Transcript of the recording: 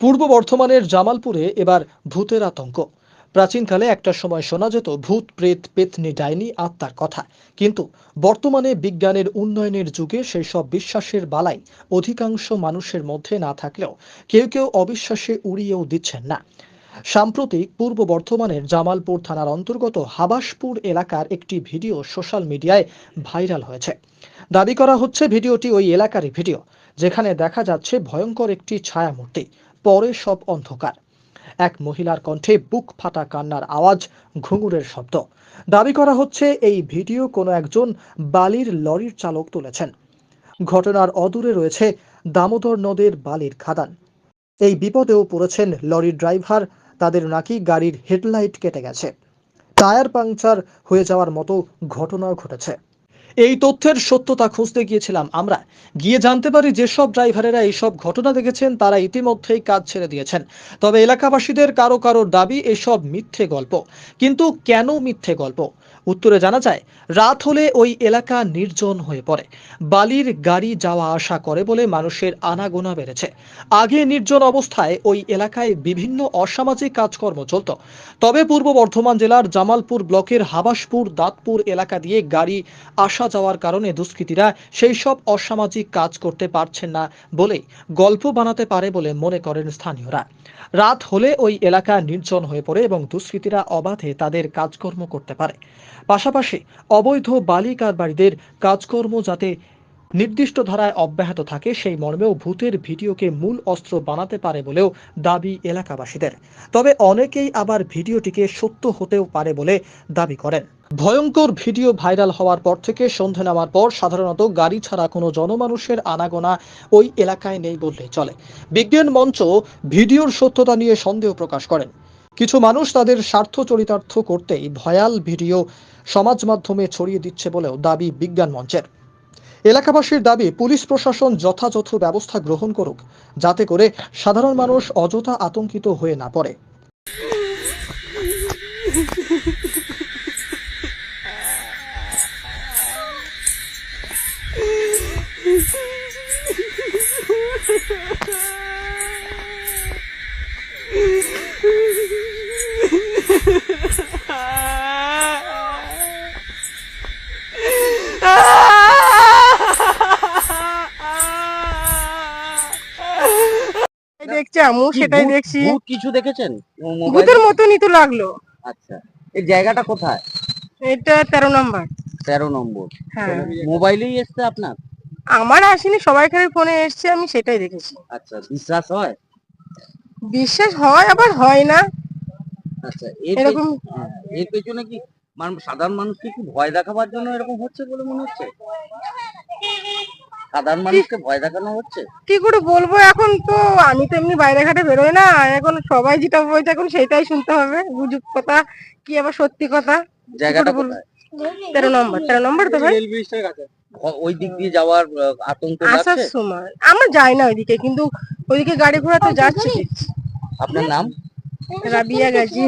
পূর্ব বর্ধমানের জামালপুরে এবার ভূতের আতঙ্ক। প্রাচীনকালে একটা সময় শোনা যেত ভূত, প্রেত, পেতনি, ডাইনি, আত্মার কথা। কিন্তু বর্তমানে বিজ্ঞানের উন্নয়নের যুগে সেই সব বিশ্বাসের বালাই অধিকাংশ মানুষের মধ্যে না থাকলেও কেউ কেউ অবিশ্বাসে উড়িয়েও দিচ্ছেন না। সাম্প্রতিক পূর্ব বর্ধমানের জামালপুর থানার অন্তর্গত হাবাসপুর এলাকার একটি ভিডিও সোশ্যাল মিডিয়ায় ভাইরাল হয়েছে। দাবি করা হচ্ছে ভিডিওটি ওই এলাকারই ভিডিও, যেখানে দেখা যাচ্ছে ভয়ঙ্কর একটি ছায়ামূর্তি, পরে সব অন্ধকার। এক মহিলার কণ্ঠে বুক ফাটা কান্নার আওয়াজ, ঘুঙুরের শব্দ। দাবি করা হচ্ছে এই ভিডিও কোনো একজন বালির লরির চালক তুলেছেন। ঘটনার অদূরে রয়েছে দামোদর নদের বালির খাদান। এই বিপদেও পড়েছেন লরির ড্রাইভার। তাদের নাকি গাড়ির হেডলাইট কেটে গেছে, টায়ার পাংচার হয়ে যাওয়ার মতো ঘটনাও ঘটেছে। এই তথ্যের সত্যতা খুঁজতে গিয়েছিলাম আমরা। গিয়ে জানতে পারি যেসব ড্রাইভারেরা এইসব ঘটনা দেখেছেন তারা ইতিমধ্যেই কাজ ছেড়ে দিয়েছেন। তবে এলাকাবাসীদের কারো কারো দাবি এসব মিথ্যে গল্প। কিন্তু কেন মিথ্যে গল্প? উত্তরে জানা যায়, রাত হলে ওই এলাকা নির্জন হয়ে পড়ে। বালির গাড়ি যাওয়া আসা করে বলে মানুষের আনাগোনা বেড়েছে। আগে নির্জন অবস্থায় ওই এলাকায় বিভিন্ন অসামাজিক কাজকর্ম চলত। তবে পূর্ব বর্ধমান জেলার জামালপুর ব্লকের হাবাসপুর দাঁতপুর এলাকা দিয়ে গাড়ি আসা যাওয়ার কারণে দুষ্কৃতীরা সেই সব অসামাজিক কাজ করতে পারছেন না বলেই গল্প বানাতে পারে বলে মনে করেন স্থানীয়রা। রাত হলে ওই এলাকা নির্জন হয়ে পড়ে এবং দুষ্কৃতীরা অবাধে তাদের কাজকর্ম করতে পারে। পাশাপাশি অবৈধ বালি কারবারিদের কাজকর্ম যাতে নির্দিষ্ট ধারায় অব্যাহত থাকে সেই মর্মেও ভূতের ভিডিওকে মূল অস্ত্র বানাতে পারে বলেও দাবি এলাকাবাসীদের। তবে অনেকেই আবার ভিডিওটিকে সত্য হতেও পারে বলে দাবি করেন। ভয়ঙ্কর ভিডিও ভাইরাল হওয়ার পর থেকে সন্ধে নামার পর সাধারণত গাড়ি ছাড়া কোনো জনমানুষের আনাগোনা ওই এলাকায় নেই বললেই চলে। বিজ্ঞান মঞ্চ ভিডিওর সত্যতা নিয়ে সন্দেহ প্রকাশ করেন। কিছু মানুষ তাদের স্বার্থ চরিতার্থ করতেই ভয়াল ভিডিও সমাজ মাধ্যমে ছড়িয়ে দিচ্ছে বলেও দাবি বিজ্ঞান মঞ্চের। এলাকাবাসীর দাবি পুলিশ প্রশাসন যথাযথ ব্যবস্থা গ্রহণ করুক, যাতে করে সাধারণ মানুষ অযথা আতঙ্কিত হয়ে না পড়ে। দেখছি আমু সেটাই দেখছি। ভূত কিছু দেখেছেন? ভূতের মতনই তো লাগলো। আচ্ছা, এই জায়গাটা কোথায়? এটা 13 নম্বর। 13 নম্বর। হ্যাঁ, মোবাইলেই এসছে আপনার? আমার আসেনি, সবাইকার ফোনে এসছে, আমি সেটাই দেখেছি। আচ্ছা, বিশ্বাস হয়? বিশ্বাস হয় আবার হয় না। আচ্ছা, এরকম এর পেছনে কি সাধারণ মানুষকে কি ভয় দেখাবার জন্য এরকম হচ্ছে বলে মনে হচ্ছে? সাধারণ মানুষকে ভয় দেখানো হচ্ছে? কি করে বলবো, এখন তো আমি তো এমনি বাইরে ঘাটে বেরোই না, এখন সবাই যেটা বলছে এখন সেটাই শুনতে হবে। গুজব কথা কি আবার সত্যি কথা। জায়গাটা কোথায়? 13 নম্বর তো ভাই। ওই দিক দিয়ে যাওয়ার আতঙ্ক আসার লাগছে? সময় আমরা যাই না ওইদিকে, কিন্তু ওইদিকে গাড়ি ঘোড়া তো যাচ্ছে। আপনার নাম? রাবিয়া গাজী।